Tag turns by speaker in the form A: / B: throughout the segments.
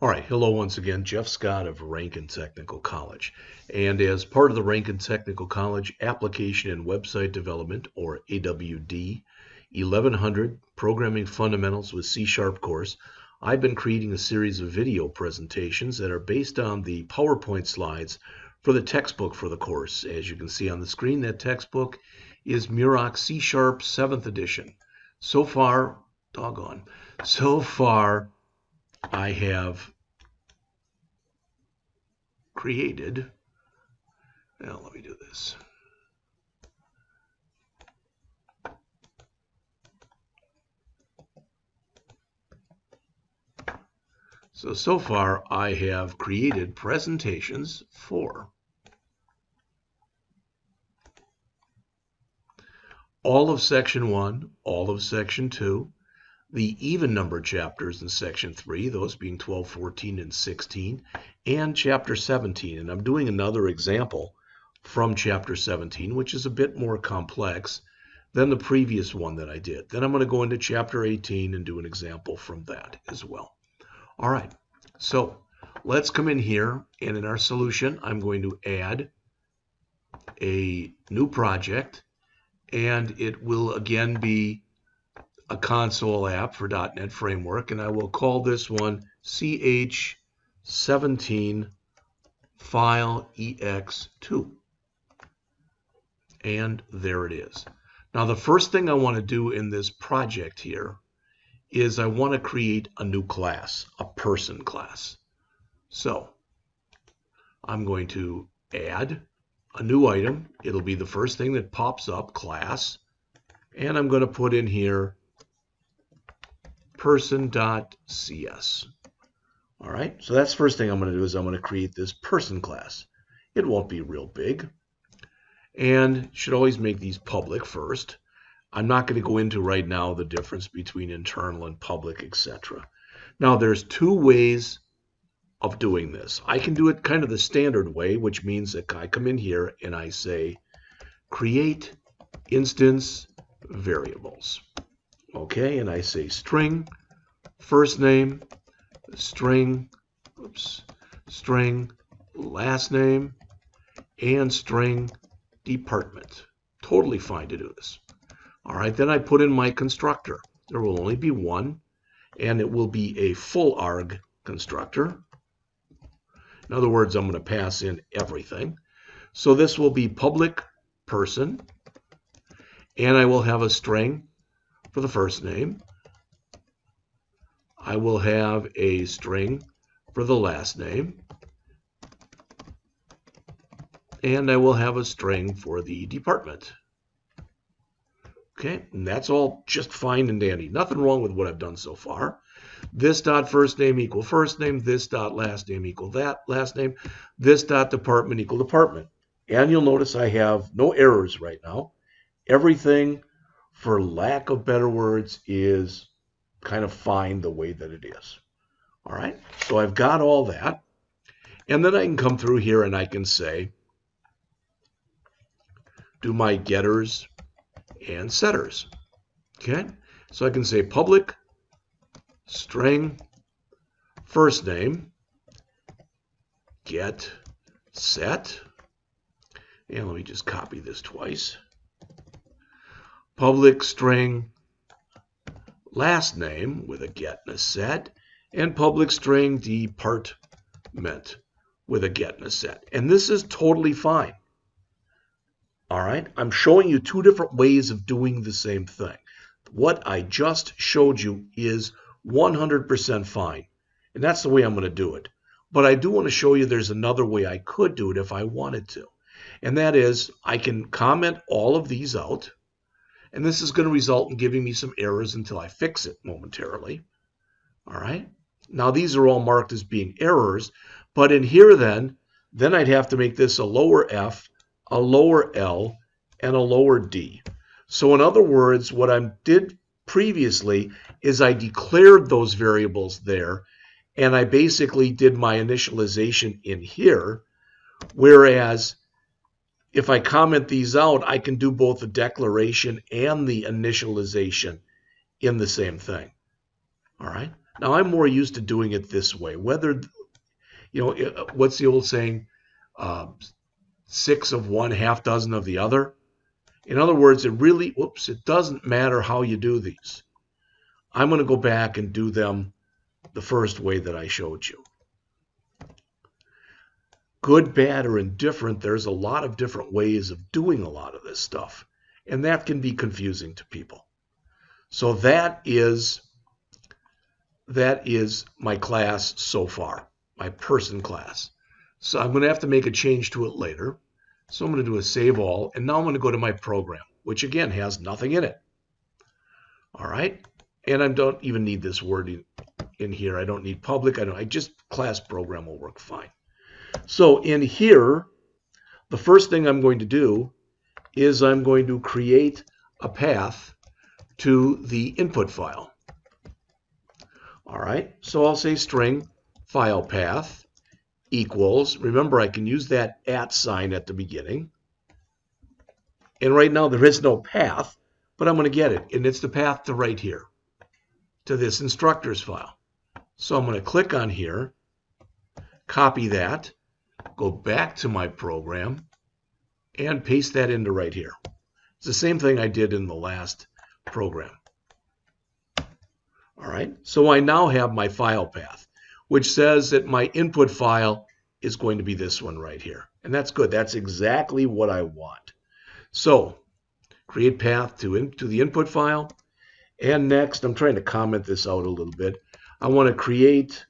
A: All right, hello once again, Jeff Scott of Rankin Technical College. And as part of the Rankin Technical College Application and Website Development, or AWD1100 Programming Fundamentals with C# course, I've been creating a series of video presentations that are based on the PowerPoint slides for the textbook for the course. As you can see on the screen, that textbook is Muroc C# 7th edition. So far, I have created, now let me do this. So far I have created presentations for all of Section 1, all of Section 2, the even number chapters in Section 3, those being 12, 14, and 16, and Chapter 17. And I'm doing another example from Chapter 17, which is a bit more complex than the previous one that I did. Then I'm going to go into Chapter 18 and do an example from that as well. All right, so let's come in here, and in our solution, I'm going to add a new project, and it will again be a console app for .NET Framework, and I will call this one CH17 File EX2. And there it is. Now the first thing I want to do in this project here is I want to create a new class, a person class. So I'm going to add a new item. It'll be the first thing that pops up, class, and I'm going to put in here person.cs. All right, so that's the first thing I'm going to do is I'm going to create this person class. It won't be real big, and should always make these public first. I'm not going to go into right now the difference between internal and public, etc. Now there's two ways of doing this. I can do it kind of the standard way, which means that I come in here and I say create instance variables. Okay, and I say string first name, string last name, and string department. Totally fine to do this. All right, then I put in my constructor. There will only be one, and it will be a full arg constructor. In other words, I'm going to pass in everything. So this will be public person, and I will have a string for the first name. I will have a string for the last name, and I will have a string for the department. Okay, and that's all just fine and dandy. Nothing wrong with what I've done so far. This dot first name equal first name, this dot last name equal that last name, this dot department equal department. And you'll notice I have no errors right now. Everything, for lack of better words, is kind of fine the way that it is. All right, so I've got all that. And then I can come through here and I can say, do my getters and setters. Okay, so I can say public string first name get set, and let me just copy this twice. Public string last name with a get and a set, and public string department with a get and a set. And this is totally fine. All right, I'm showing you two different ways of doing the same thing. What I just showed you is 100% fine, and that's the way I'm going to do it. But I do want to show you there's another way I could do it if I wanted to, and that is I can comment all of these out, and this is going to result in giving me some errors until I fix it momentarily. All right, now these are all marked as being errors, but in here then I'd have to make this a lower f, a lower L, and a lower D. So in other words, what I did previously is I declared those variables there, and I basically did my initialization in here, whereas if I comment these out, I can do both the declaration and the initialization in the same thing. All right, Now, I'm more used to doing it this way. Whether, what's the old saying? 6 of one, half dozen of the other. In other words, it doesn't matter how you do these. I'm going to go back and do them the first way that I showed you. Good, bad, or indifferent, there's a lot of different ways of doing a lot of this stuff, and that can be confusing to people. So that is my class so far, my person class. So I'm going to have to make a change to it later. So I'm going to do a save all, and now I'm going to go to my program, which again has nothing in it. All right, and I don't even need this wording in here. I don't need public. I just class program will work fine. So in here, the first thing I'm going to do is I'm going to create a path to the input file. All right, so I'll say string file path equals, remember I can use that @ sign at the beginning. And right now there is no path, but I'm going to get it. And it's the path to right here, to this instructors file. So I'm going to click on here, copy that, go back to my program, and paste that into right here. It's the same thing I did in the last program. All right, so I now have my file path, which says that my input file is going to be this one right here. And that's good. That's exactly what I want. So create path to the input file. And next, I'm trying to comment this out a little bit. I want to create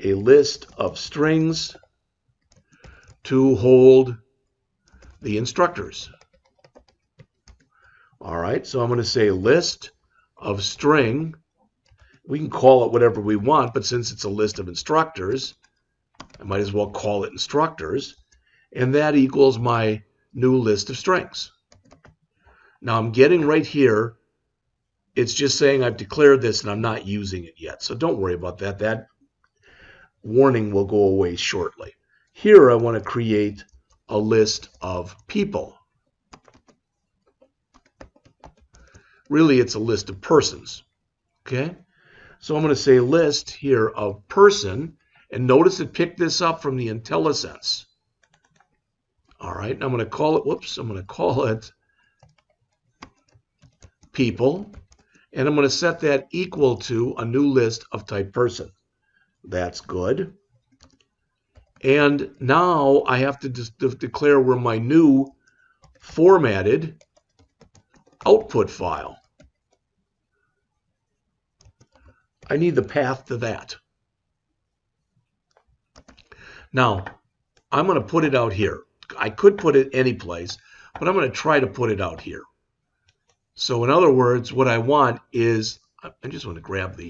A: a list of strings to hold the instructors. All right, so I'm going to say list of string. We can call it whatever we want, but since it's a list of instructors, I might as well call it instructors. And that equals my new list of strings. Now I'm getting right here, it's just saying I've declared this and I'm not using it yet. So don't worry about that. That warning will go away shortly. Here I want to create a list of people. Really, it's a list of persons. Okay? So I'm going to say list here of person, and notice it picked this up from the IntelliSense. All right, and I'm going to call it, people, and I'm going to set that equal to a new list of type person. That's good. And now I have to declare where my new formatted output file. I need the path to that. Now, I'm going to put it out here. I could put it any place, but I'm going to try to put it out here. So in other words, what I want is, I just want to grab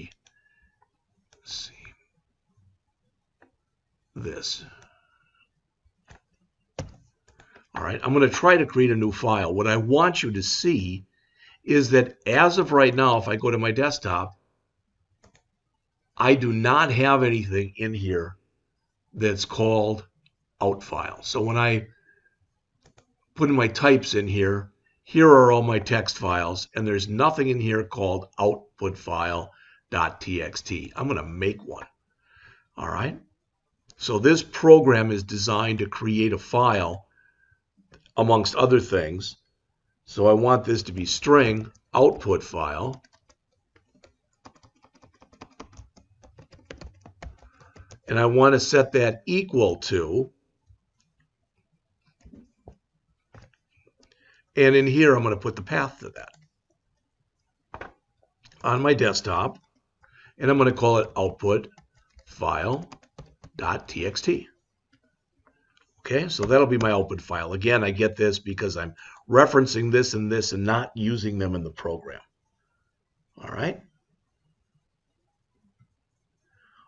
A: this. All right, I'm going to try to create a new file. What I want you to see is that as of right now, if I go to my desktop, I do not have anything in here that's called out file. So when I put in my types in here, here are all my text files, and there's nothing in here called output file.txt. I'm going to make one. All right. So this program is designed to create a file amongst other things. So I want this to be string output file. And I want to set that equal to, and in here I'm going to put the path to that on my desktop, and I'm going to call it output file.txt. Okay, so that'll be my output file. Again, I get this because I'm referencing this and not using them in the program. All right.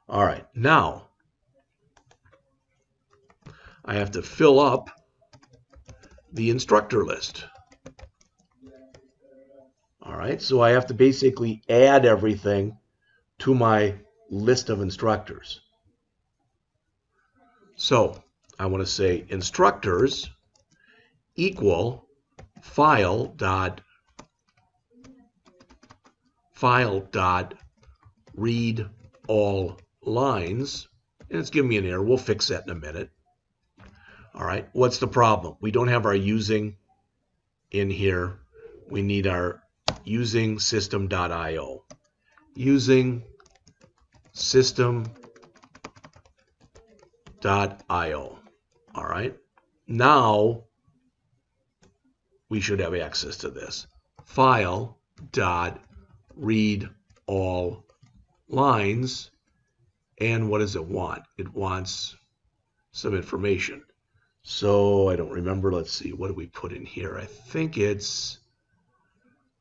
A: All right, now I have to fill up the instructor list. All right, so I have to basically add everything to my list of instructors. So I want to say instructors equal file dot read all lines, and it's giving me an error. We'll fix that in a minute. All right, what's the problem? We don't have our using in here. We need our using system.io. Using system.io. All right, now we should have access to this. File.read all lines. And what does it want? It wants some information. So I don't remember. Let's see. What do we put in here? I think it's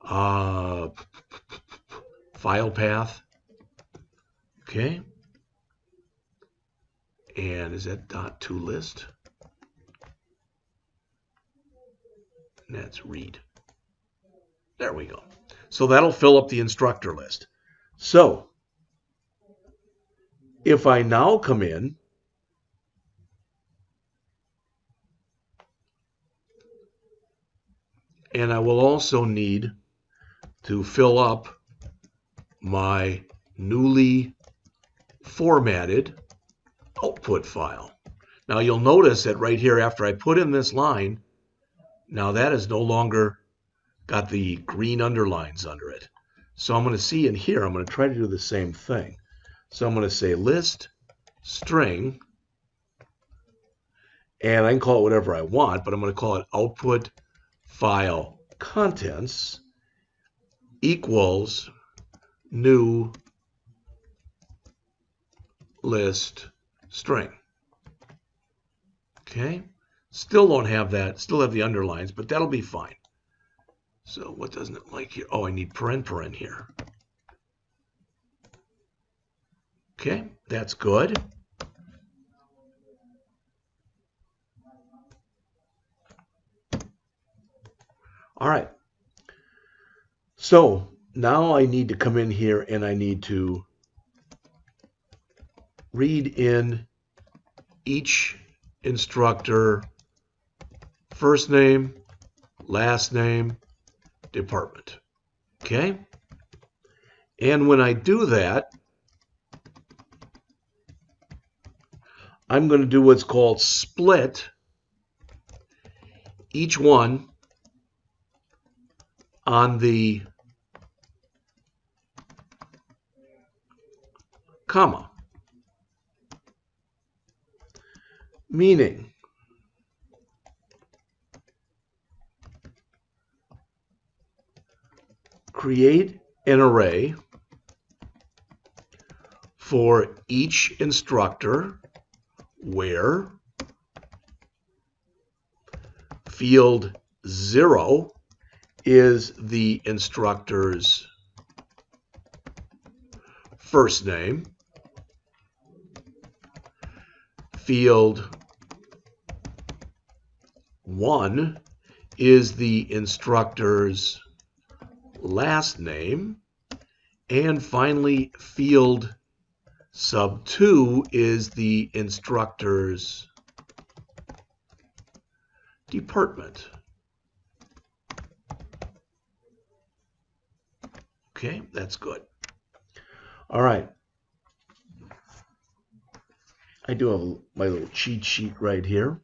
A: file path. Okay. And is that .toList? And that's read. There we go. So that'll fill up the instructor list. So if I now come in and I will also need to fill up my newly formatted output file. Now you'll notice that right here after I put in this line, now that is no longer got the green underlines under it. So I'm going to see in here, I'm going to try to do the same thing. So I'm going to say list string, and I can call it whatever I want, but I'm going to call it output file contents equals new list string. Okay, still don't have that, still have the underlines, but that'll be fine. So what doesn't it like here? Oh, I need paren here. Okay, that's good. All right. So now I need to come in here and I need to read in each instructor first name, last name, department. Okay? And when I do that, I'm going to do what's called split each one on the comma. Meaning, create an array for each instructor where field 0 is the instructor's first name, field 1 is the instructor's last name, and finally field sub 2 is the instructor's department. Okay, that's good. All right. I do have my little cheat sheet right here.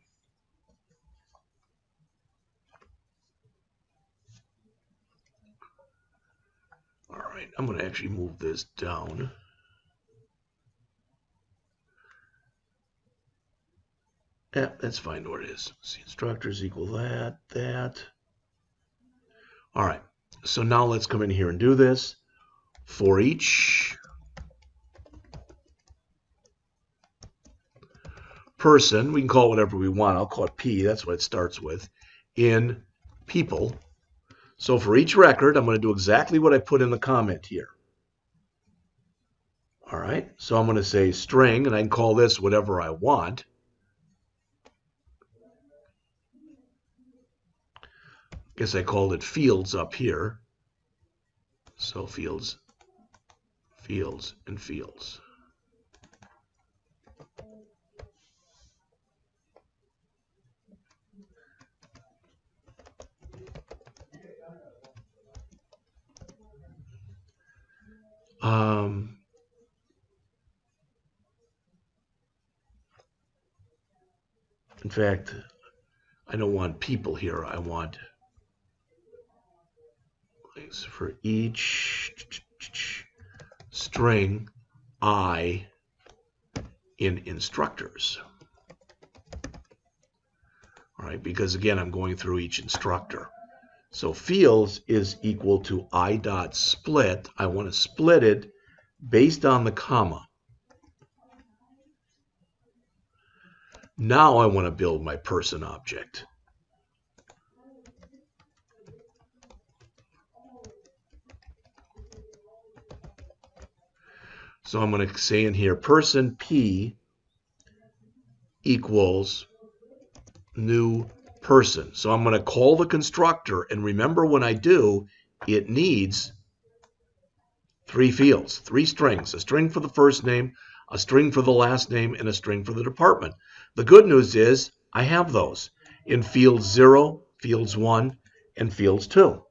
A: All right, I'm going to actually move this down. Yeah, that's fine where it is. See, instructors equal that. All right, so now let's come in here and do this. For each person, we can call it whatever we want. I'll call it P, that's what it starts with, in people. So for each record, I'm going to do exactly what I put in the comment here. All right, so I'm going to say string, and I can call this whatever I want. Guess I called it fields up here. So fields, and fields. In fact, I don't want people here. I want for each string I in instructors. All right, because again, I'm going through each instructor. So fields is equal to I dot split. I want to split it based on the comma. Now I want to build my person object. So I'm going to say in here, person P equals new person. So I'm going to call the constructor, and remember when I do, it needs 3 fields, 3 strings, a string for the first name, a string for the last name, and a string for the department. The good news is I have those in fields 0, fields 1, and fields 2.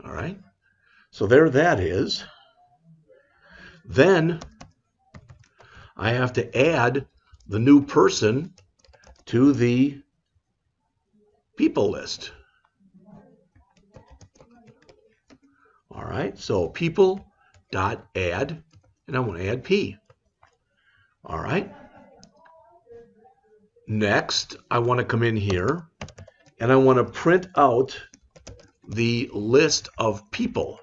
A: All right, so there that is. Then I have to add the new person to the people list. All right, so people dot add, and I want to add P. All right. Next, I want to come in here, and I want to print out the list of people.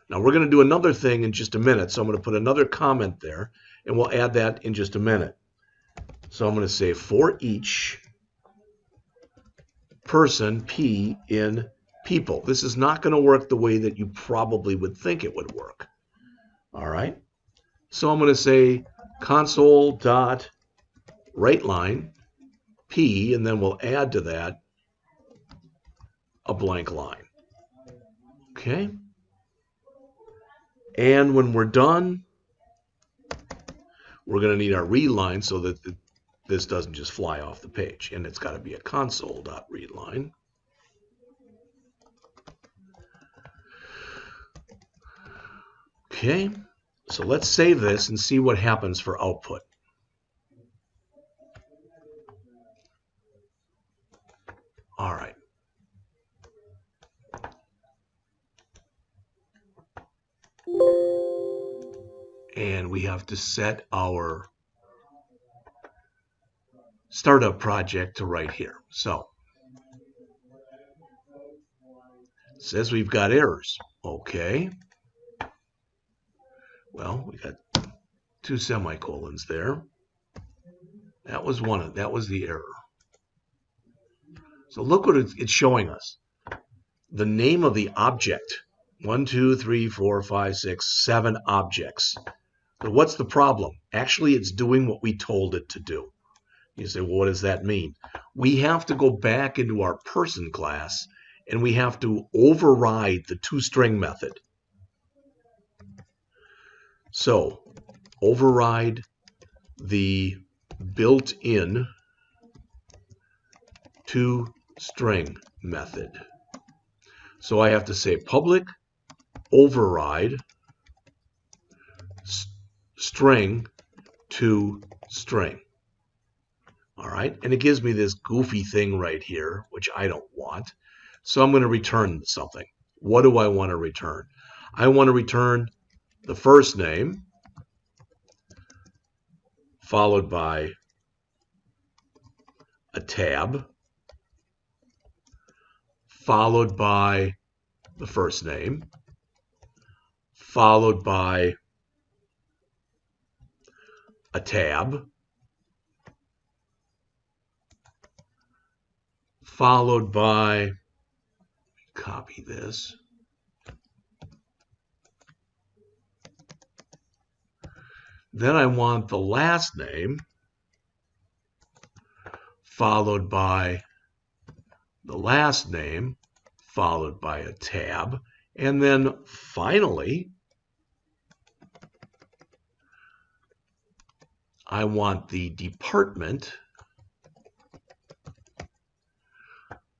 A: Now we're going to do another thing in just a minute, so I'm going to put another comment there, and we'll add that in just a minute. So I'm going to say for each person P in people. This is not going to work the way that you probably would think it would work. All right. So I'm going to say console dot writeLine P, and then we'll add to that a blank line. Okay. And when we're done, we're going to need our read line so that this doesn't just fly off the page. And it's got to be a console.readLine. Okay, so let's save this and see what happens for output. All right. And we have to set our startup project to right here. So it says we've got errors. Okay. Well, we got 2 semicolons there. That was the error. So look what it's showing us. The name of the object. 1, 2, 3, 4, 5, 6, 7 objects. But what's the problem? Actually, it's doing what we told it to do. You say, well, what does that mean? We have to go back into our person class, and we have to override the toString method. So, override the built-in toString method. So I have to say public override string to string. All right, and it gives me this goofy thing right here, which I don't want. So I'm going to return something. What do I want to return? I want to return the first name followed by a tab followed by the first name followed by a tab followed by, copy this, then I want the last name followed by the last name followed by a tab, and then finally I want the department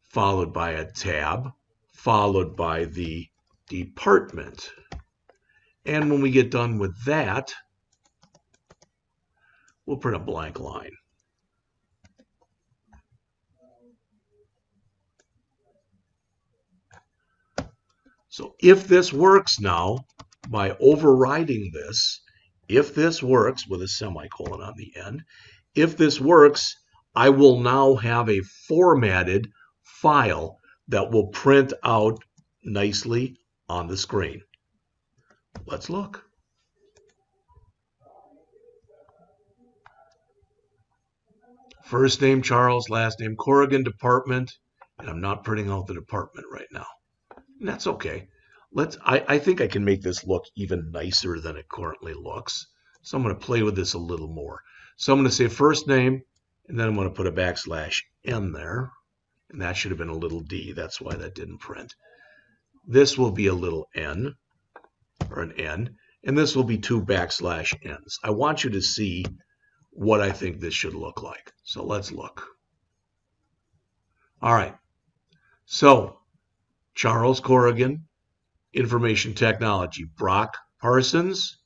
A: followed by a tab, followed by the department. And when we get done with that, we'll print a blank line. So if this works now, by overriding this, if this works with a semicolon on the end, if this works, I will now have a formatted file that will print out nicely on the screen. Let's look. First name Charles, last name Corrigan, department, and I'm not printing out the department right now. And that's okay. I think I can make this look even nicer than it currently looks. So I'm going to play with this a little more. So I'm going to say first name, and then I'm going to put a \n there. And that should have been a little d. That's why that didn't print. This will be a little n, or an n, and this will be 2 \n. I want you to see what I think this should look like. So let's look. All right. So Charles Corrigan, Information Technology. Brock Parsons,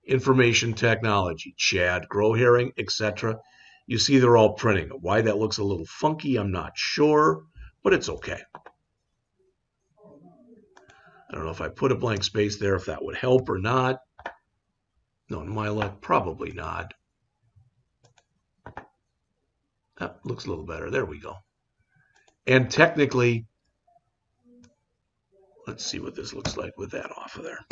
A: Information Technology. Chad Grow-Herring, etc. You see they're all printing. Why that looks a little funky, I'm not sure, but it's okay. I don't know if I put a blank space there, if that would help or not. No, in my luck, probably not. That looks a little better. There we go. And technically, let's see what this looks like with that off of there.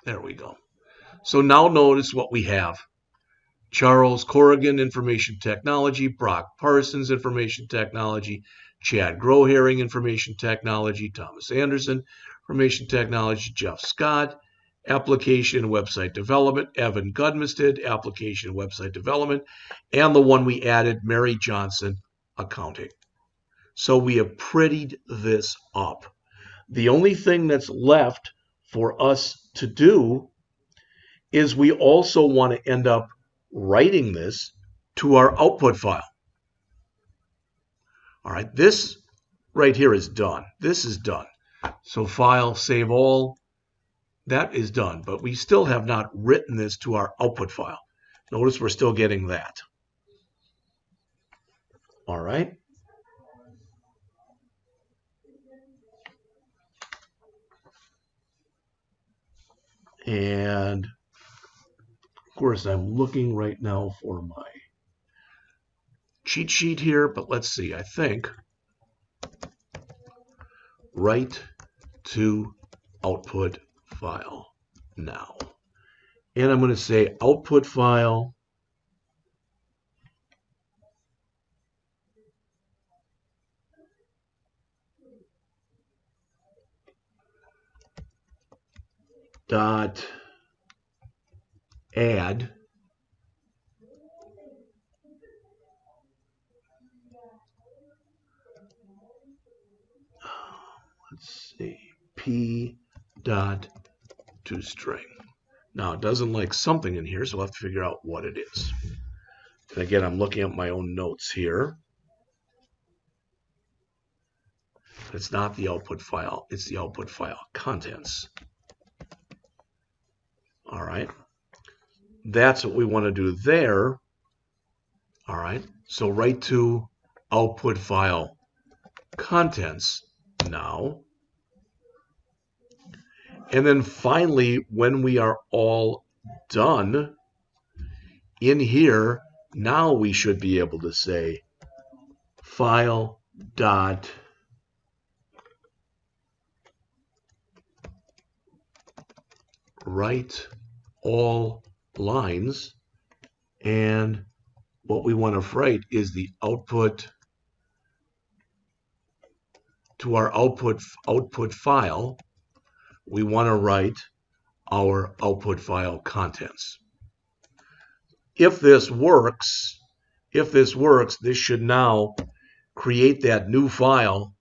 A: There we go. So now notice what we have. Charles Corrigan, Information Technology. Brock Parsons, Information Technology. Chad Grow-Herring, Information Technology. Thomas Anderson, Information Technology. Jeff Scott, Application and Website Development. Evan Gudmested, Application and Website Development. And the one we added, Mary Johnson, Accounting. So we have prettied this up. The only thing that's left for us to do is we also want to end up writing this to our output file. All right, this right here is done. This is done. So file, save all, that is done. But we still have not written this to our output file. Notice we're still getting that. All right. And of course, I'm looking right now for my cheat sheet here, but let's see. I think write to output file now. And I'm going to say output file dot add let's see, p dot toString. Now it doesn't like something in here, so we'll have to figure out what it is. And again, I'm looking at my own notes here. It's not the output file, it's the output file contents. All right. That's what we want to do there. All right. So write to output file contents now. And then finally, when we are all done in here, now we should be able to say file dot write all lines, and what we want to write is the output to our output file. We want to write our output file contents. If this works, this should now create that new file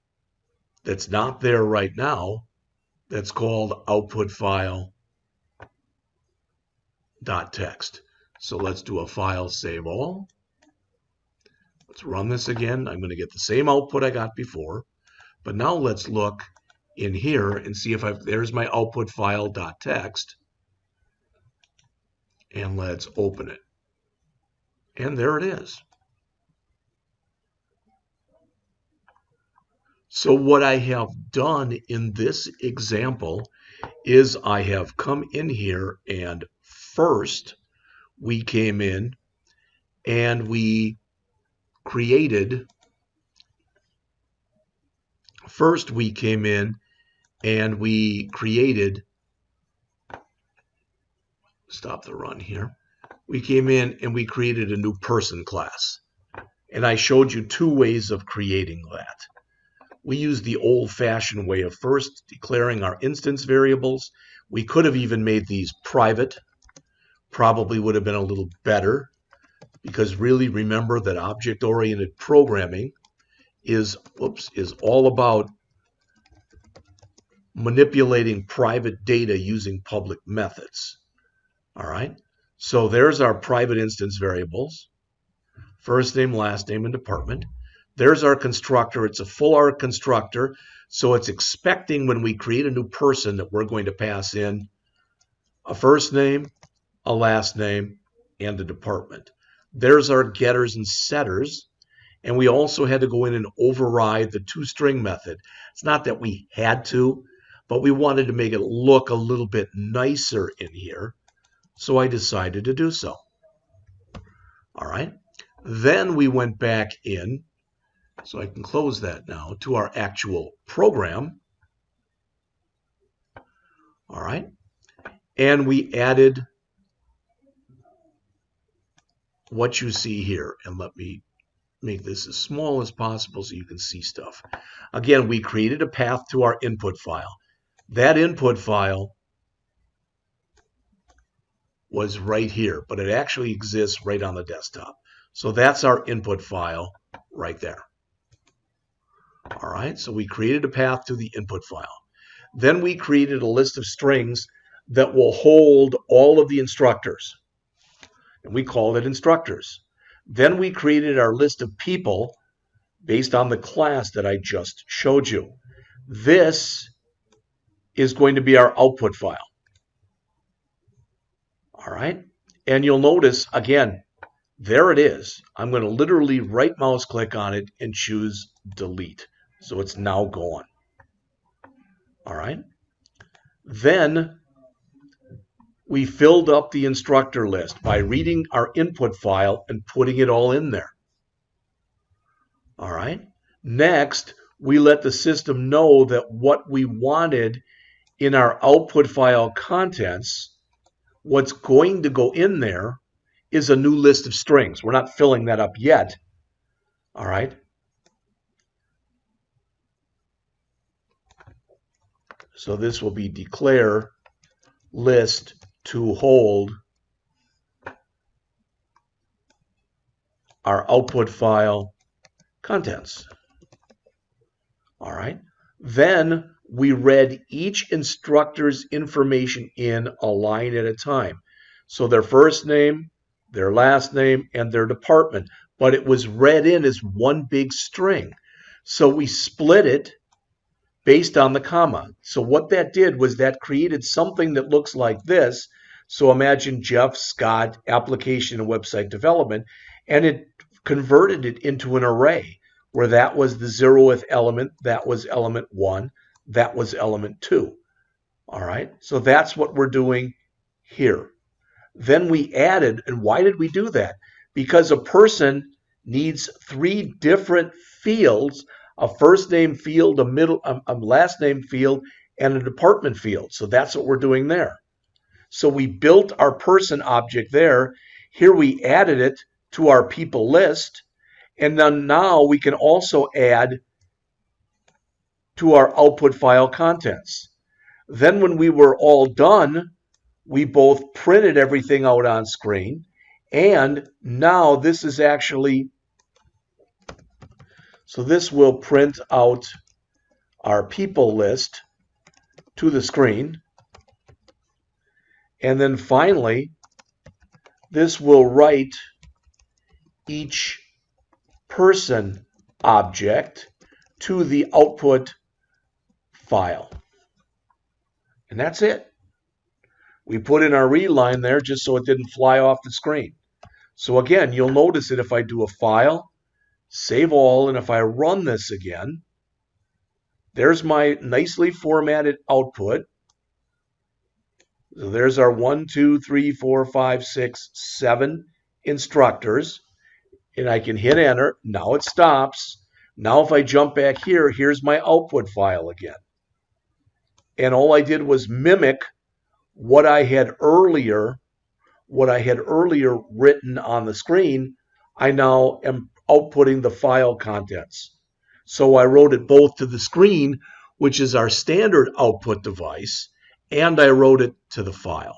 A: that's not there right now, that's called output file .text. So let's do a file save all. Let's run this again. I'm going to get the same output I got before. But now let's look in here and see if there's my output file .text. And let's open it. And there it is. So what I have done in this example is I have come in here, and first we came in and we created, stop the run here. We came in and we created a new person class. And I showed you two ways of creating that. We used the old-fashioned way of first declaring our instance variables. We could have even made these private. Probably would have been a little better, because really remember that object-oriented programming is all about manipulating private data using public methods. All right, so there's our private instance variables, first name, last name, and department. There's our constructor. It's a full arg constructor, so it's expecting when we create a new person that we're going to pass in a first name, a last name, and a department. There's our getters and setters, and we also had to go in and override the Tostring method. It's not that we had to, but we wanted to make it look a little bit nicer in here, so I decided to do so. All right, then we went back in, so I can close that now, to our actual program. All right, and we added what you see here, and let me make this as small as possible so you can see stuff. Again, we created a path to our input file. That input file was right here, but it actually exists right on the desktop. So that's our input file right there. All right, so we created a path to the input file. Then we created a list of strings that will hold all of the instructors, and we called it instructors. Then we created our list of people based on the class that I just showed you. This is going to be our output file. All right, and you'll notice, again, there it is. I'm going to literally right mouse click on it and choose delete. So it's now gone. All right, then we filled up the instructor list by reading our input file and putting it all in there. All right, next we let the system know that what we wanted in our output file contents, what's going to go in there, is a new list of strings. We're not filling that up yet. All right. So this will be declare list to hold our output file contents. All right. Then we read each instructor's information in a line at a time. So their first name, their last name, and their department. But it was read in as one big string. So we split it based on the comma. So what that did was that created something that looks like this. So imagine Jeff, Scott, application and website development, and it converted it into an array where that was the 0th element, that was element 1, that was element 2. All right, so that's what we're doing here. Then we added, and why did we do that? Because a person needs 3 different fields, a first name field, a last name field, and a department field. So that's what we're doing there. So we built our person object there. Here we added it to our people list. And then now we can also add to our output file contents. Then when we were all done, we both printed everything out on screen. And now this is actually, so this will print out our people list to the screen. And then finally, this will write each person object to the output file. And that's it. We put in our read line there just so it didn't fly off the screen. So again, you'll notice that if I do a file, save all, and if I run this again, there's my nicely formatted output. So there's our 1, 2, 3, 4, 5, 6, 7 instructors. And I can hit enter. Now it stops. Now if I jump back here, here's my output file again. And all I did was mimic what I had earlier written on the screen. I now am outputting the file contents. So I wrote it both to the screen, which is our standard output device, and I wrote it to the file.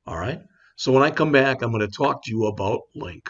A: All right. So when I come back, I'm going to talk to you about link.